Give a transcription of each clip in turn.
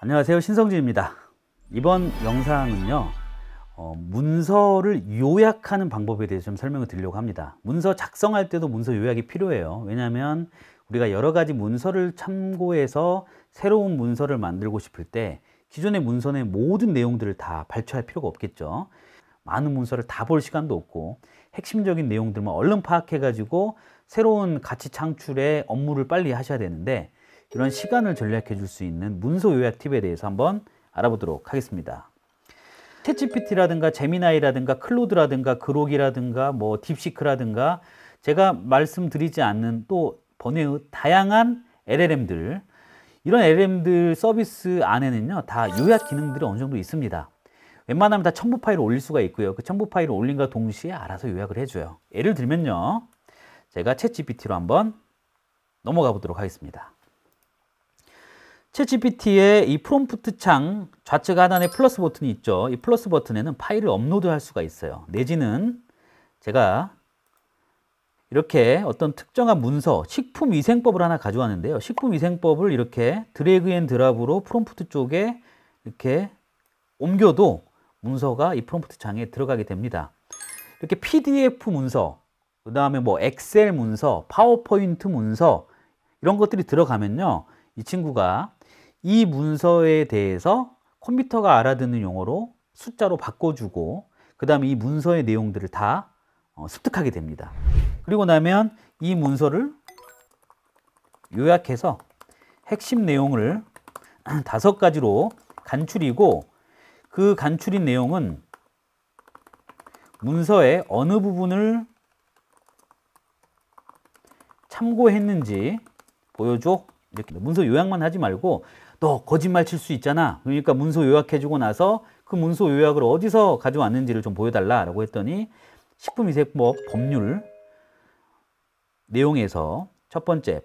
안녕하세요, 신성진입니다. 이번 영상은요, 문서를 요약하는 방법에 대해서 좀 설명을 드리려고 합니다. 문서 작성할 때도 문서 요약이 필요해요. 왜냐하면 우리가 여러 가지 문서를 참고해서 새로운 문서를 만들고 싶을 때 기존의 문서의 모든 내용들을 다 발췌할 필요가 없겠죠. 많은 문서를 다 볼 시간도 없고 핵심적인 내용들만 얼른 파악해 가지고 새로운 가치 창출의 업무를 빨리 하셔야 되는데, 이런 시간을 절약해 줄 수 있는 문서 요약 팁에 대해서 한번 알아보도록 하겠습니다. 챗GPT라든가 제미나이라든가 클로드라든가 그록이라든가 뭐 딥시크라든가 제가 말씀드리지 않는 또 번외의 다양한 LLM들, 이런 LLM들 서비스 안에는요 다 요약 기능들이 어느 정도 있습니다. 웬만하면 다 첨부 파일을 올릴 수가 있고요. 그 첨부 파일을 올린과 동시에 알아서 요약을 해줘요. 예를 들면요, 제가 챗GPT로 한번 넘어가 보도록 하겠습니다. 챗GPT의 이 프롬프트 창 좌측 하단에 플러스 버튼이 있죠. 이 플러스 버튼에는 파일을 업로드할 수가 있어요. 내지는 제가 이렇게 어떤 특정한 문서, 식품위생법을 하나 가져왔는데요. 식품위생법을 이렇게 드래그 앤 드랍으로 프롬프트 쪽에 이렇게 옮겨도 문서가 이 프롬프트 창에 들어가게 됩니다. 이렇게 PDF 문서, 그 다음에 뭐 엑셀 문서, 파워포인트 문서, 이런 것들이 들어가면요, 이 친구가 이 문서에 대해서 컴퓨터가 알아듣는 용어로 숫자로 바꿔주고, 그 다음에 이 문서의 내용들을 다 습득하게 됩니다. 그리고 나면 이 문서를 요약해서 핵심 내용을 5가지로 간추리고, 그 간추린 내용은 문서의 어느 부분을 참고했는지 보여줘. 이렇게 문서 요약만 하지 말고, 너 거짓말 칠 수 있잖아. 그러니까 문서 요약해주고 나서 그 문서 요약을 어디서 가져왔는지를 좀 보여달라라고 했더니, 식품위생법 법률 내용에서 첫 번째,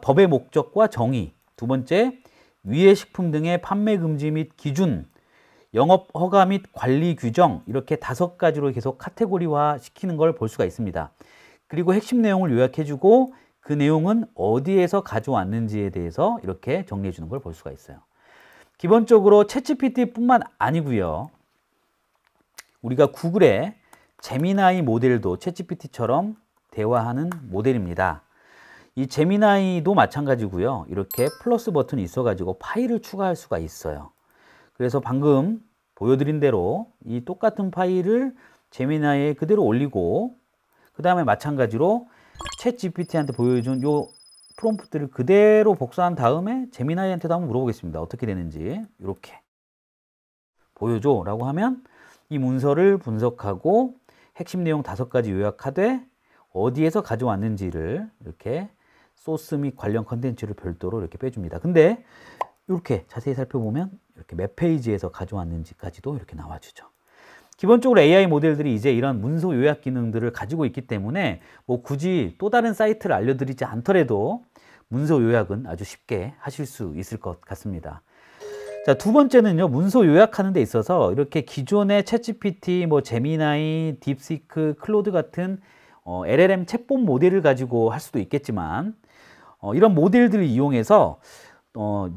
법의 목적과 정의. 두 번째, 위해 식품 등의 판매 금지 및 기준, 영업 허가 및 관리 규정, 이렇게 5가지로 계속 카테고리화 시키는 걸 볼 수가 있습니다. 그리고 핵심 내용을 요약해주고 그 내용은 어디에서 가져왔는지에 대해서 이렇게 정리해 주는 걸 볼 수가 있어요. 기본적으로 챗GPT뿐만 아니고요, 우리가 구글의 제미나이 모델도 챗GPT처럼 대화하는 모델입니다. 이 제미나이도 마찬가지고요. 이렇게 플러스 버튼이 있어가지고 파일을 추가할 수가 있어요. 그래서 방금 보여드린 대로 이 똑같은 파일을 제미나이에 그대로 올리고, 그 다음에 마찬가지로 챗GPT한테 보여준 요 프롬프트를 그대로 복사한 다음에 제미나이한테도 한번 물어보겠습니다. 어떻게 되는지. 이렇게 보여줘 라고 하면 이 문서를 분석하고 핵심 내용 5가지 요약하되 어디에서 가져왔는지를 이렇게 소스 및 관련 컨텐츠를 별도로 이렇게 빼줍니다. 근데 이렇게 자세히 살펴보면 이렇게 몇 페이지에서 가져왔는지까지도 이렇게 나와주죠. 기본적으로 AI 모델들이 이제 이런 문서 요약 기능들을 가지고 있기 때문에 뭐 굳이 또 다른 사이트를 알려드리지 않더라도 문서 요약은 아주 쉽게 하실 수 있을 것 같습니다. 자, 두 번째는요, 문서 요약하는 데 있어서 이렇게 기존의 챗GPT, 뭐 제미나이, 딥시크, 클로드 같은 LLM 챗봇 모델을 가지고 할 수도 있겠지만, 이런 모델들을 이용해서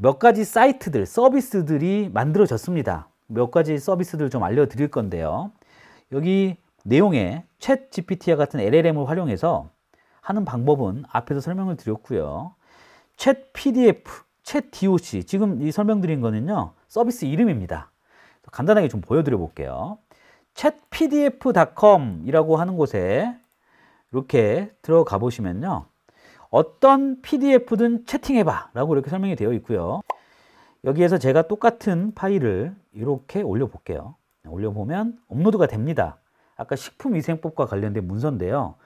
몇 가지 사이트들, 서비스들이 만들어졌습니다. 몇 가지 서비스들 좀 알려드릴 건데요. 여기 내용에 챗 GPT와 같은 LLM을 활용해서 하는 방법은 앞에서 설명을 드렸고요. 챗 PDF, 챗 DOC, 지금 이 설명드린 거는요, 서비스 이름입니다. 간단하게 좀 보여드려 볼게요. chatpdf.com 이라고 하는 곳에 이렇게 들어가 보시면요, 어떤 PDF든 채팅해봐 라고 이렇게 설명이 되어 있고요. 여기에서 제가 똑같은 파일을 이렇게 올려볼게요. 올려보면 업로드가 됩니다. 아까 식품위생법과 관련된 문서인데요.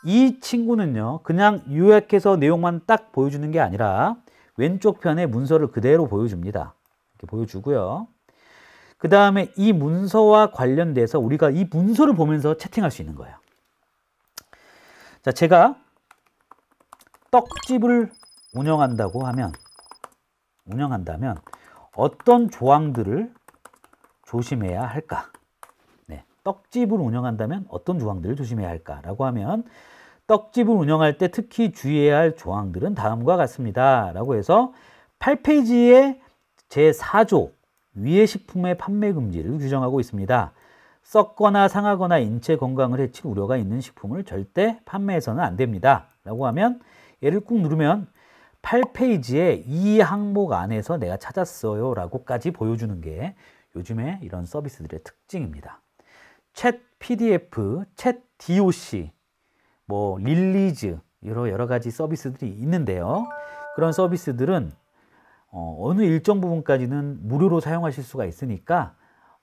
이 친구는요, 그냥 요약해서 내용만 딱 보여주는 게 아니라 왼쪽 편에 문서를 그대로 보여줍니다. 이렇게 보여주고요. 그 다음에 이 문서와 관련돼서 우리가 이 문서를 보면서 채팅할 수 있는 거예요. 자, 제가 떡집을 운영한다면 어떤 조항들을 조심해야 할까? 네, 떡집을 운영한다면 어떤 조항들을 조심해야 할까라고 하면, 떡집을 운영할 때 특히 주의해야 할 조항들은 다음과 같습니다 라고 해서 8페이지의 제4조 위의 식품의 판매 금지를 규정하고 있습니다. 썩거나 상하거나 인체 건강을 해칠 우려가 있는 식품을 절대 판매해서는 안 됩니다. 라고 하면 얘를 꾹 누르면 8페이지에 이 항목 안에서 내가 찾았어요 라고까지 보여주는 게 요즘에 이런 서비스들의 특징입니다. 챗 PDF, 챗 DOC, 뭐 릴리즈 여러 가지 서비스들이 있는데요. 그런 서비스들은 어느 일정 부분까지는 무료로 사용하실 수가 있으니까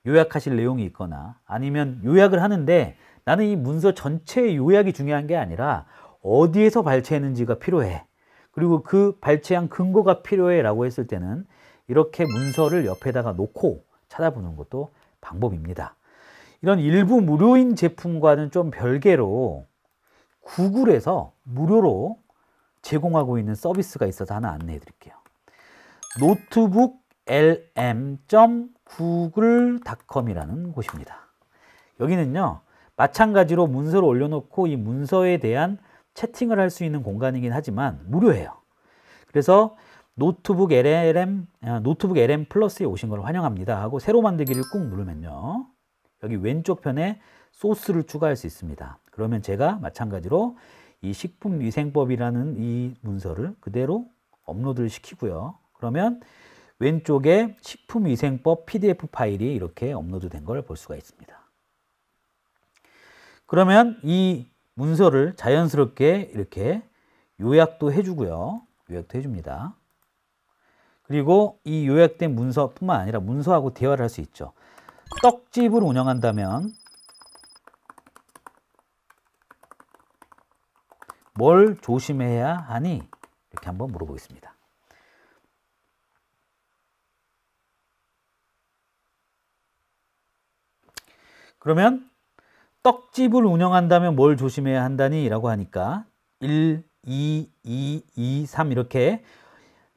요약하실 내용이 있거나 아니면 요약을 하는데 나는 이 문서 전체의 요약이 중요한 게 아니라 어디에서 발췌했는지가 필요해. 그리고 그 발췌한 근거가 필요해 라고 했을 때는 이렇게 문서를 옆에다가 놓고 찾아보는 것도 방법입니다. 이런 일부 무료인 제품과는 좀 별개로 구글에서 무료로 제공하고 있는 서비스가 있어서 하나 안내해 드릴게요. notebooklm.google.com이라는 곳입니다. 여기는요, 마찬가지로 문서를 올려놓고 이 문서에 대한 채팅을 할 수 있는 공간이긴 하지만 무료예요. 그래서 노트북 LM 플러스에 오신 걸 환영합니다 하고 새로 만들기를 꾹 누르면요, 여기 왼쪽 편에 소스를 추가할 수 있습니다. 그러면 제가 마찬가지로 이 식품위생법이라는 이 문서를 그대로 업로드를 시키고요. 그러면 왼쪽에 식품위생법 PDF 파일이 이렇게 업로드된 걸 볼 수가 있습니다. 그러면 이 문서를 자연스럽게 이렇게 요약도 해주고요. 요약도 해줍니다. 그리고 이 요약된 문서뿐만 아니라 문서하고 대화를 할 수 있죠. 떡집을 운영한다면 뭘 조심해야 하니? 이렇게 한번 물어보겠습니다. 그러면 떡집을 운영한다면 뭘 조심해야 한다니? 라고 하니까 1, 2, 2, 2, 3 이렇게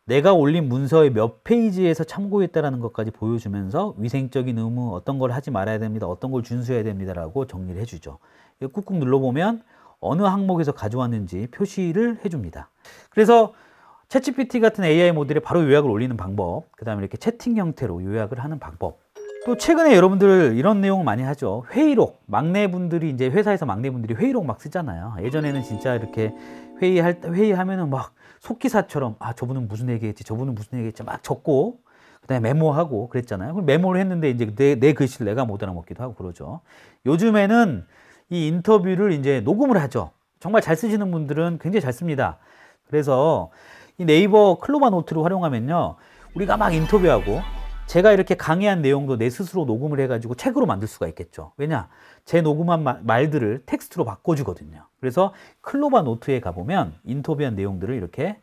내가 올린 문서의 몇 페이지에서 참고했다는 것까지 보여주면서 위생적인 의무, 어떤 걸 하지 말아야 됩니다, 어떤 걸 준수해야 됩니다 라고 정리를 해주죠. 꾹꾹 눌러보면 어느 항목에서 가져왔는지 표시를 해줍니다. 그래서 챗GPT 같은 AI 모델에 바로 요약을 올리는 방법, 그 다음에 이렇게 채팅 형태로 요약을 하는 방법, 또 최근에 여러분들 이런 내용 많이 하죠. 회의록, 막내분들이 이제 회사에서 막내분들이 회의록 막 쓰잖아요. 예전에는 진짜 이렇게 회의하면은 막 속기사처럼 저분은 무슨 얘기했지, 저분은 무슨 얘기했지 막 적고 그다음에 메모하고 그랬잖아요. 그럼 메모를 했는데 이제 내 글씨를 내가 못 알아먹기도 하고 그러죠. 요즘에는 이 인터뷰를 이제 녹음을 하죠. 정말 잘 쓰시는 분들은 굉장히 잘 씁니다. 그래서 이 네이버 클로바 노트를 활용하면요, 우리가 막 인터뷰하고 제가 이렇게 강의한 내용도 내 스스로 녹음을 해가지고 책으로 만들 수가 있겠죠. 왜냐? 제 녹음한 말들을 텍스트로 바꿔주거든요. 그래서 클로바 노트에 가보면 인터뷰한 내용들을 이렇게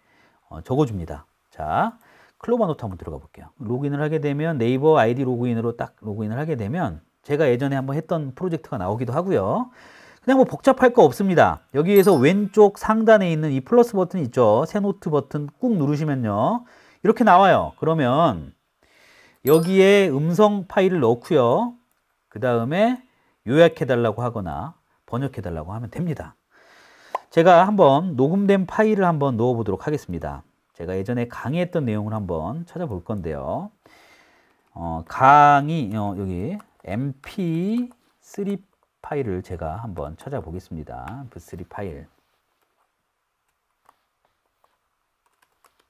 적어줍니다. 자, 클로바 노트 한번 들어가 볼게요. 로그인을 하게 되면 네이버 아이디 로그인으로 딱 로그인을 하게 되면 제가 예전에 한번 했던 프로젝트가 나오기도 하고요. 그냥 뭐 복잡할 거 없습니다. 여기에서 왼쪽 상단에 있는 이 플러스 버튼 있죠. 새 노트 버튼 꾹 누르시면요, 이렇게 나와요. 그러면 여기에 음성 파일을 넣고요. 그 다음에 요약해달라고 하거나 번역해달라고 하면 됩니다. 제가 한번 녹음된 파일을 한번 넣어보도록 하겠습니다. 제가 예전에 강의했던 내용을 한번 찾아볼 건데요. 여기 mp3 파일을 제가 한번 찾아보겠습니다. mp3 파일.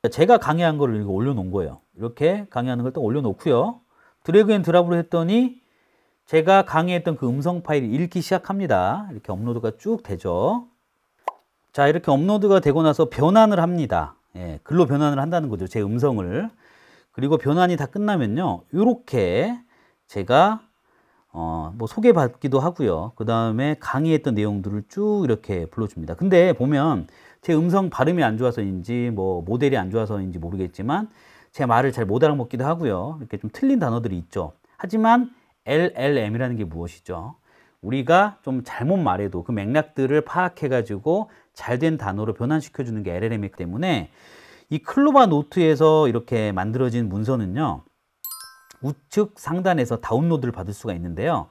제가 강의한 거를 올려놓은 거예요. 이렇게 강의하는 걸 또 올려놓고요. 드래그 앤 드랍으로 했더니 제가 강의했던 그 음성 파일이 읽기 시작합니다. 이렇게 업로드가 쭉 되죠. 자, 이렇게 업로드가 되고 나서 변환을 합니다. 예, 글로 변환을 한다는 거죠. 제 음성을. 그리고 변환이 다 끝나면요, 이렇게 제가 뭐 소개받기도 하고요. 그 다음에 강의했던 내용들을 쭉 이렇게 불러줍니다. 근데 보면 제 음성 발음이 안 좋아서인지 뭐 모델이 안 좋아서인지 모르겠지만 제 말을 잘 못 알아먹기도 하고요. 이렇게 좀 틀린 단어들이 있죠. 하지만 LLM이라는 게 무엇이죠? 우리가 좀 잘못 말해도 그 맥락들을 파악해가지고 잘된 단어로 변환시켜주는 게 LLM이기 때문에 이 클로바 노트에서 이렇게 만들어진 문서는요, 우측 상단에서 다운로드를 받을 수가 있는데요.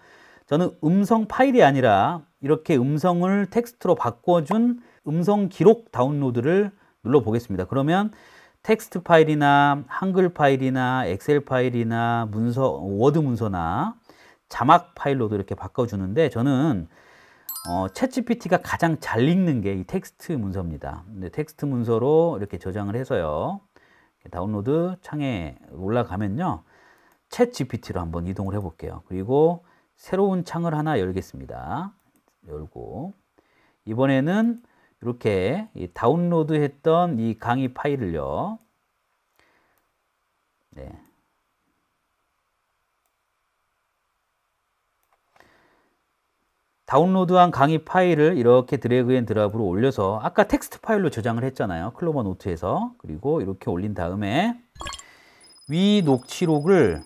저는 음성 파일이 아니라 이렇게 음성을 텍스트로 바꿔준 음성 기록 다운로드를 눌러 보겠습니다. 그러면 텍스트 파일이나 한글 파일이나 엑셀 파일이나 문서, 워드 문서나 자막 파일로도 이렇게 바꿔주는데 저는 챗GPT가 가장 잘 읽는 게 이 텍스트 문서입니다. 근데 텍스트 문서로 이렇게 저장을 해서요. 다운로드 창에 올라가면요. 챗GPT로 한번 이동을 해 볼게요. 그리고 새로운 창을 하나 열겠습니다. 열고 이번에는 이렇게 다운로드 했던 이 강의 파일을요. 네. 다운로드한 강의 파일을 이렇게 드래그 앤 드랍으로 올려서 아까 텍스트 파일로 저장을 했잖아요. 클로버 노트에서. 그리고 이렇게 올린 다음에 위 녹취록은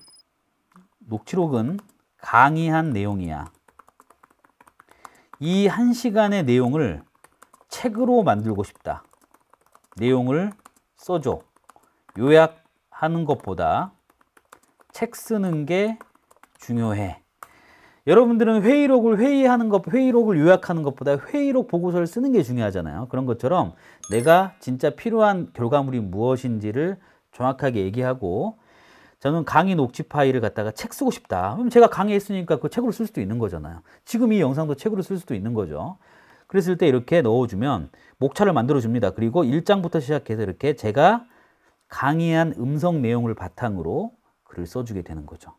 강의한 내용이야. 이 1시간의 내용을 책으로 만들고 싶다. 내용을 써줘. 요약하는 것보다 책 쓰는 게 중요해. 여러분들은 회의록을 요약하는 것보다 회의록 보고서를 쓰는 게 중요하잖아요. 그런 것처럼 내가 진짜 필요한 결과물이 무엇인지를 정확하게 얘기하고 저는 강의 녹취 파일을 갖다가 책 쓰고 싶다. 그럼 제가 강의했으니까 그 책으로 쓸 수도 있는 거잖아요. 지금 이 영상도 책으로 쓸 수도 있는 거죠. 그랬을 때 이렇게 넣어주면 목차를 만들어 줍니다. 그리고 1장부터 시작해서 이렇게 제가 강의한 음성 내용을 바탕으로 글을 써주게 되는 거죠.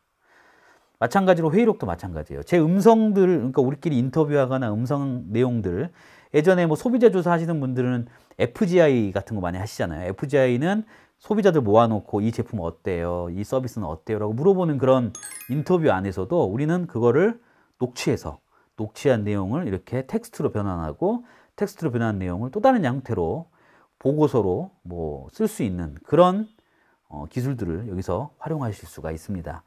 마찬가지로 회의록도 마찬가지예요. 제 음성들, 그러니까 우리끼리 인터뷰하거나 음성 내용들, 예전에 뭐 소비자 조사 하시는 분들은 FGI 같은 거 많이 하시잖아요. FGI는 소비자들 모아놓고 이 제품 어때요? 이 서비스는 어때요? 라고 물어보는 그런 인터뷰 안에서도 우리는 그거를 녹취한 내용을 이렇게 텍스트로 변환하고 텍스트로 변환한 내용을 또 다른 형태로 보고서로 뭐 쓸 수 있는 그런 기술들을 여기서 활용하실 수가 있습니다.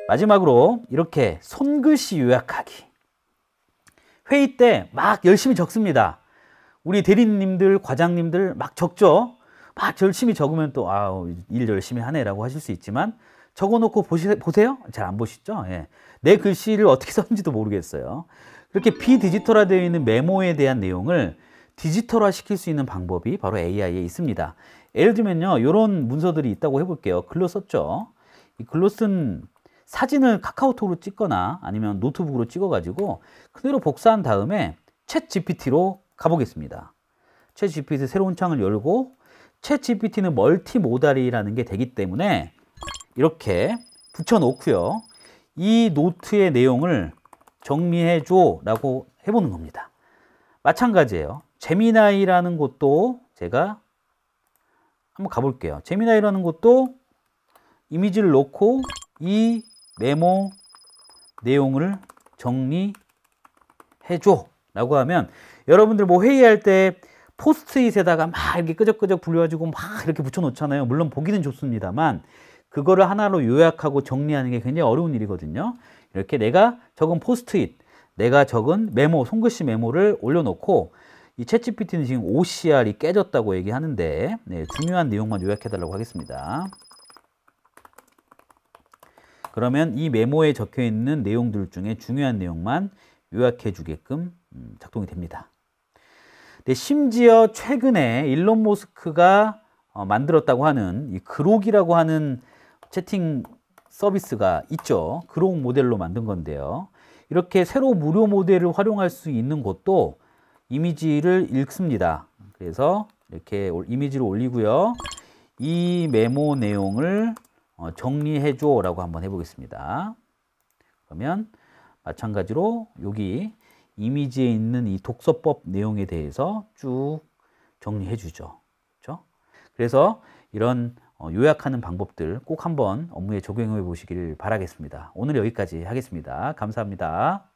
마지막으로 이렇게 손글씨 요약하기. 회의 때 막 열심히 적습니다. 우리 대리님들, 과장님들 막 적죠. 막 열심히 적으면 또 일 열심히 하네라고 하실 수 있지만 적어놓고 보세요? 잘 안 보시죠? 예. 내 글씨를 어떻게 썼는지도 모르겠어요. 그렇게 비디지털화되어 있는 메모에 대한 내용을 디지털화 시킬 수 있는 방법이 바로 AI에 있습니다. 예를 들면요, 이런 문서들이 있다고 해볼게요. 글로 썼죠. 이 글로 쓴 사진을 카카오톡으로 찍거나 아니면 노트북으로 찍어가지고 그대로 복사한 다음에 챗 GPT로 가보겠습니다. 챗 GPT 새로운 창을 열고 챗 GPT는 멀티모달이라는 게 되기 때문에 이렇게 붙여놓고요. 이 노트의 내용을 정리해줘 라고 해보는 겁니다. 마찬가지예요. 제미나이라는 곳도 제가 한번 가볼게요. 제미나이라는 곳도 이미지를 넣고 이 메모 내용을 정리해줘 라고 하면 여러분들 뭐 회의할 때 포스트잇에다가 막 이렇게 끄적끄적 불려가지고 막 이렇게 붙여놓잖아요. 물론 보기는 좋습니다만 그거를 하나로 요약하고 정리하는 게 굉장히 어려운 일이거든요. 이렇게 내가 적은 포스트잇, 내가 적은 메모, 손글씨 메모를 올려놓고 이 챗GPT는 지금 OCR이 깨졌다고 얘기하는데 중요한 내용만 요약해달라고 하겠습니다. 그러면 이 메모에 적혀있는 내용들 중에 중요한 내용만 요약해 주게끔 작동이 됩니다. 근데 심지어 최근에 일론 머스크가 만들었다고 하는 이 그록이라고 하는 채팅 서비스가 있죠. 그록 모델로 만든 건데요. 이렇게 새로 무료 모델을 활용할 수 있는 곳도 이미지를 읽습니다. 그래서 이렇게 이미지를 올리고요. 이 메모 내용을 정리해줘 라고 한번 해보겠습니다. 그러면 마찬가지로 여기 이미지에 있는 이 독서법 내용에 대해서 쭉 정리해 주죠. 그렇죠? 그래서 이런 요약하는 방법들 꼭 한번 업무에 적용해 보시길 바라겠습니다. 오늘 여기까지 하겠습니다. 감사합니다.